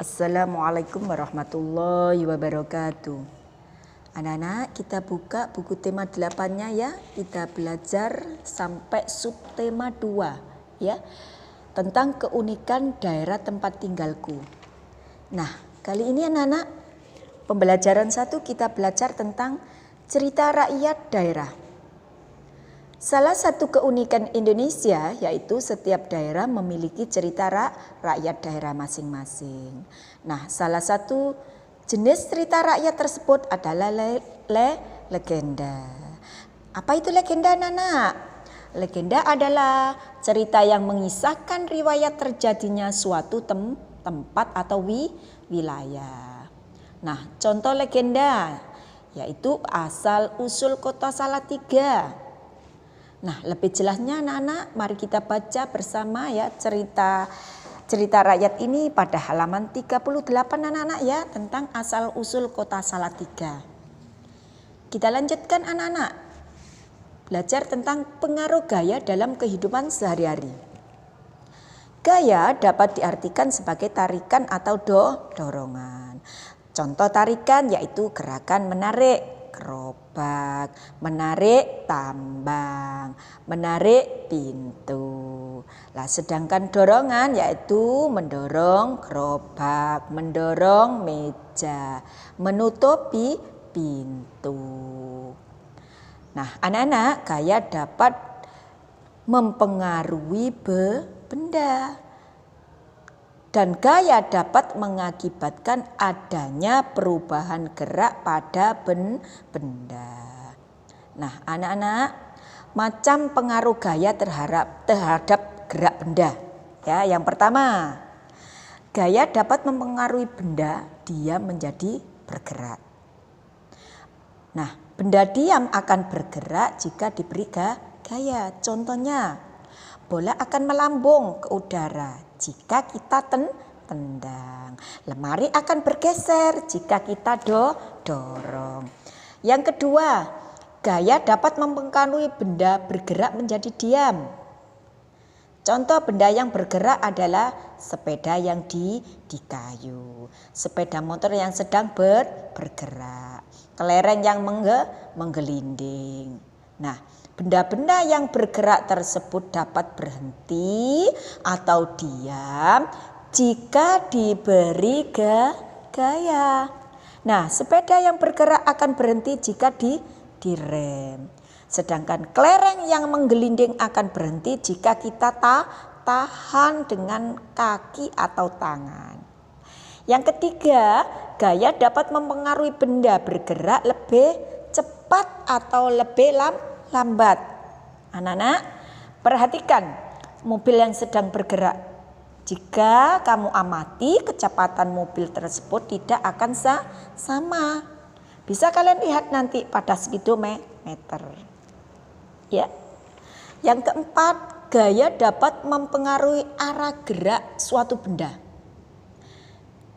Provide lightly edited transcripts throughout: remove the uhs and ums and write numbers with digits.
Assalamualaikum warahmatullahi wabarakatuh. Anak-anak, kita buka buku tema 8-nya ya. Kita belajar sampai subtema 2 ya. Tentang keunikan daerah tempat tinggalku. Nah, kali ini anak-anak, pembelajaran 1 kita belajar tentang cerita rakyat daerah. Salah satu keunikan Indonesia yaitu setiap daerah memiliki cerita rakyat daerah masing-masing. Nah, salah satu jenis cerita rakyat tersebut adalah legenda. Apa itu legenda, anak-anak? Legenda adalah cerita yang mengisahkan riwayat terjadinya suatu tempat atau wilayah. Nah, contoh legenda yaitu asal-usul kota Salatiga. Nah, lebih jelasnya anak-anak, mari kita baca bersama ya cerita rakyat ini pada halaman 38 anak-anak ya, tentang asal-usul kota Salatiga. Kita lanjutkan anak-anak, belajar tentang pengaruh gaya dalam kehidupan sehari-hari. Gaya dapat diartikan sebagai tarikan atau dorongan. Contoh tarikan yaitu gerakan menarik gerobak, menarik tambang, menarik pintu. Nah, sedangkan dorongan yaitu mendorong gerobak, mendorong meja, menutupi pintu. Nah, anak-anak, gaya dapat mempengaruhi benda. Dan gaya dapat mengakibatkan adanya perubahan gerak pada benda. Nah, anak-anak, macam pengaruh gaya terhadap gerak benda. Ya, yang pertama, gaya dapat mempengaruhi benda diam menjadi bergerak. Nah, benda diam akan bergerak jika diberi gaya. Contohnya, bola akan melambung ke udara jika kita tendang. Lemari akan bergeser jika kita dorong. Yang kedua, gaya dapat mempengaruhi benda bergerak menjadi diam. Contoh benda yang bergerak adalah sepeda yang di kayu, sepeda motor yang sedang bergerak, kelereng yang menggelinding. Nah, benda-benda yang bergerak tersebut dapat berhenti atau diam jika diberi gaya. Nah, sepeda yang bergerak akan berhenti jika direm. Sedangkan kelereng yang menggelinding akan berhenti jika kita tahan dengan kaki atau tangan. Yang ketiga, gaya dapat mempengaruhi benda bergerak lebih cepat atau lebih lambat. Anak-anak, perhatikan mobil yang sedang bergerak. Jika kamu amati, kecepatan mobil tersebut tidak akan sama. Bisa kalian lihat nanti pada speedometer. Ya. Yang keempat, gaya dapat mempengaruhi arah gerak suatu benda.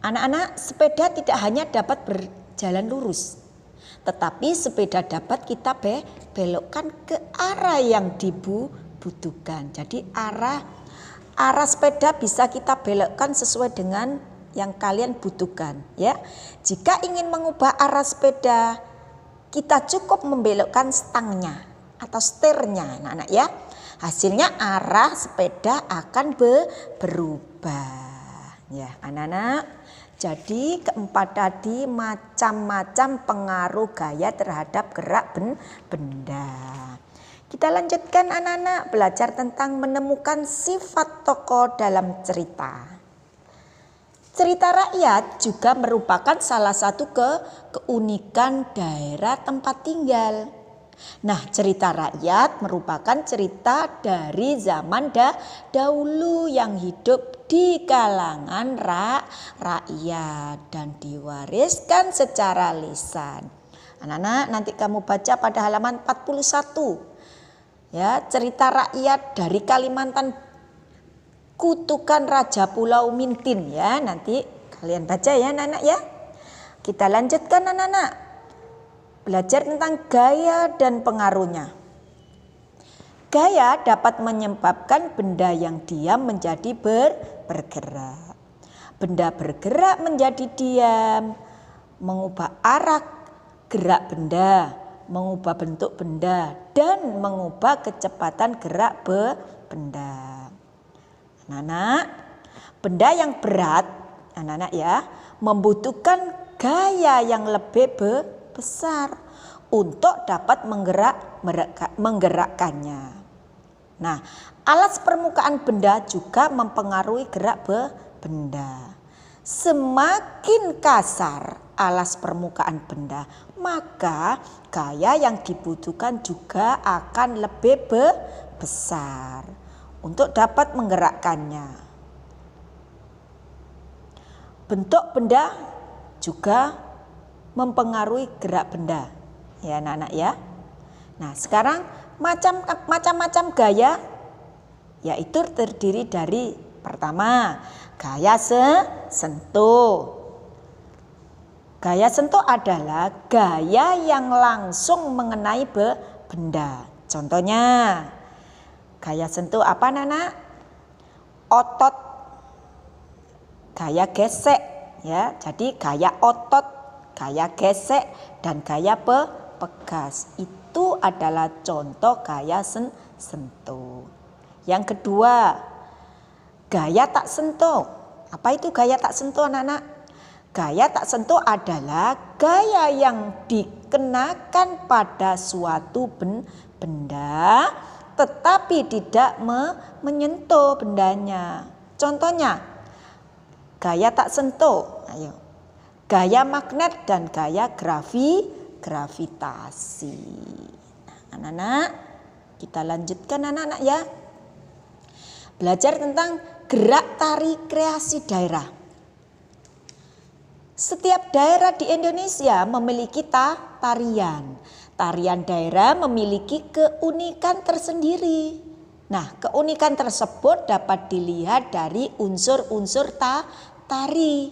Anak-anak, sepeda tidak hanya dapat berjalan lurus, tetapi sepeda dapat kita belokkan ke arah yang dibutuhkan. Jadi arah sepeda bisa kita belokkan sesuai dengan yang kalian butuhkan ya. Jika ingin mengubah arah sepeda, kita cukup membelokkan stangnya atau setirnya, anak-anak ya. Hasilnya arah sepeda akan berubah ya, anak-anak. Jadi keempat tadi macam-macam pengaruh gaya terhadap gerak benda. Kita lanjutkan anak-anak, belajar tentang menemukan sifat tokoh dalam cerita. Cerita rakyat juga merupakan salah satu keunikan daerah tempat tinggal. Nah, cerita rakyat merupakan cerita dari zaman dahulu yang hidup di kalangan rakyat dan diwariskan secara lisan. Anak-anak, nanti kamu baca pada halaman 41. Ya, cerita rakyat dari Kalimantan, kutukan Raja Pulau Mintin ya. Nanti kalian baca ya, anak-anak ya. Kita lanjutkan anak-anak. Belajar tentang gaya dan pengaruhnya. Gaya dapat menyebabkan benda yang diam menjadi bergerak. benda bergerak menjadi diam, mengubah arah gerak benda, mengubah bentuk benda, dan mengubah kecepatan gerak benda. Anak-anak, benda yang berat, anak-anak ya, membutuhkan gaya yang lebih besar untuk dapat menggerakkannya. Nah, alas permukaan benda juga mempengaruhi gerak benda. Semakin kasar alas permukaan benda, maka gaya yang dibutuhkan juga akan lebih besar untuk dapat menggerakkannya. Bentuk benda juga mempengaruhi gerak benda, ya anak-anak ya. Nah, sekarang macam-macam gaya, yaitu terdiri dari pertama, gaya sentuh. Gaya sentuh adalah gaya yang langsung mengenai benda. Contohnya, gaya sentuh apa anak-anak? Otot, gaya gesek ya. Jadi gaya otot, gaya gesek, dan gaya pegas. Itu adalah contoh gaya sentuh. Yang kedua, gaya tak sentuh. Apa itu gaya tak sentuh anak-anak? Gaya tak sentuh adalah gaya yang dikenakan pada suatu benda tetapi tidak menyentuh bendanya. Contohnya, gaya tak sentuh. Ayo. Gaya magnet dan gaya gravitasi. Nah, anak-anak, kita lanjutkan anak-anak ya. Belajar tentang gerak tari kreasi daerah. Setiap daerah di Indonesia memiliki tarian. Tarian daerah memiliki keunikan tersendiri. Nah, keunikan tersebut dapat dilihat dari unsur-unsur tari.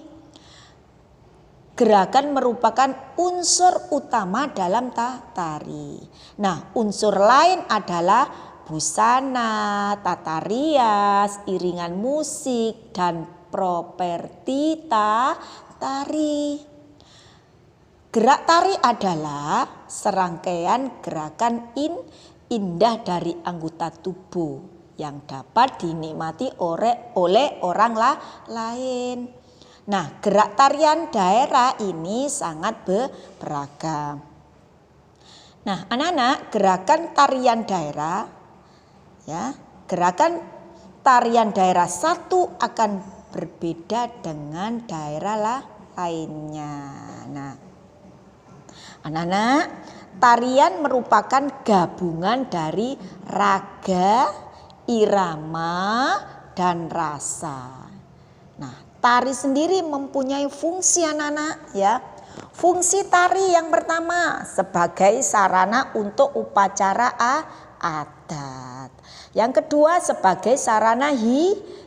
Gerakan merupakan unsur utama dalam tari. Nah, unsur lain adalah busana, tata rias, iringan musik, dan properti tari. Gerak tari adalah serangkaian gerakan indah dari anggota tubuh yang dapat dinikmati oleh orang lain. Nah, gerak tarian daerah ini sangat beragam. Nah, anak-anak, gerakan tarian daerah ya, gerakan tarian daerah satu akan berbeda dengan daerah lainnya. Nah, anak-anak, tarian merupakan gabungan dari raga, irama, dan rasa. Nah, tari sendiri mempunyai fungsi anak-anak ya. Fungsi tari yang pertama sebagai sarana untuk upacara adat. Yang kedua sebagai sarana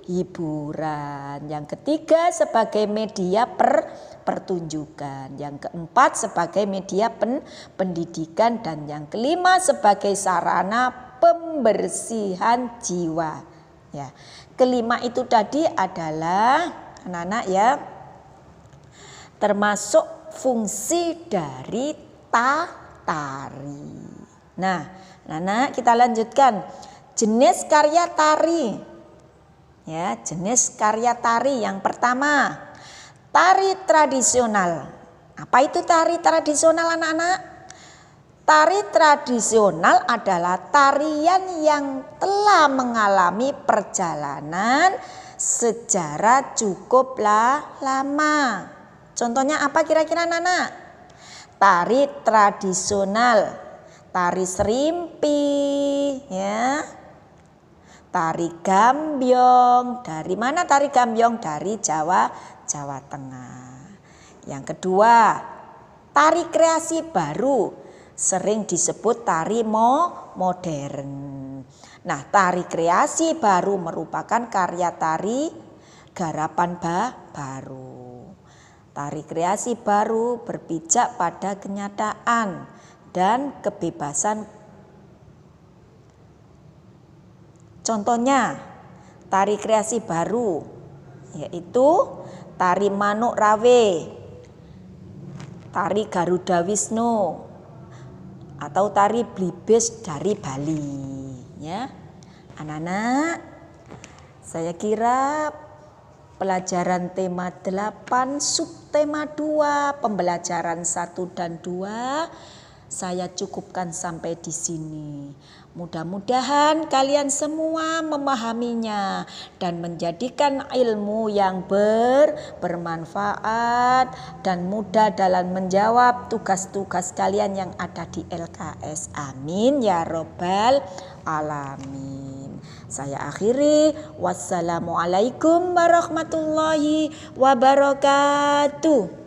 hiburan. Yang ketiga sebagai media pertunjukan. Yang keempat sebagai media pendidikan. Dan yang kelima sebagai sarana pembersihan jiwa. Ya, kelima itu tadi adalah anak-anak ya, termasuk fungsi dari tari. Nah, anak-anak kita lanjutkan. Jenis karya tari. Ya, jenis karya tari yang pertama, tari tradisional. Apa itu tari tradisional anak-anak? Tari tradisional adalah tarian yang telah mengalami perjalanan sejarah cukup lama. Contohnya apa kira-kira anak-anak? Tari tradisional, tari serimpi, ya. Tari gambyong. Dari mana tari gambyong? Dari Jawa Tengah. Yang kedua, tari kreasi baru, sering disebut tari modern. Nah, tari kreasi baru merupakan karya tari garapan baru. Tari kreasi baru berpijak pada kenyataan dan kebebasan. Contohnya tari kreasi baru yaitu tari Manuk Rawe, tari Garuda Wisnu, atau tari Blibis dari Bali. Ya, anak-anak, saya kira pelajaran tema 8 subtema 2 pembelajaran 1 dan 2 saya cukupkan sampai di sini. Mudah-mudahan kalian semua memahaminya dan menjadikan ilmu yang bermanfaat dan mudah dalam menjawab tugas-tugas kalian yang ada di LKS. Amin ya robbal alamin. Saya akhiri. Wassalamualaikum warahmatullahi wabarakatuh.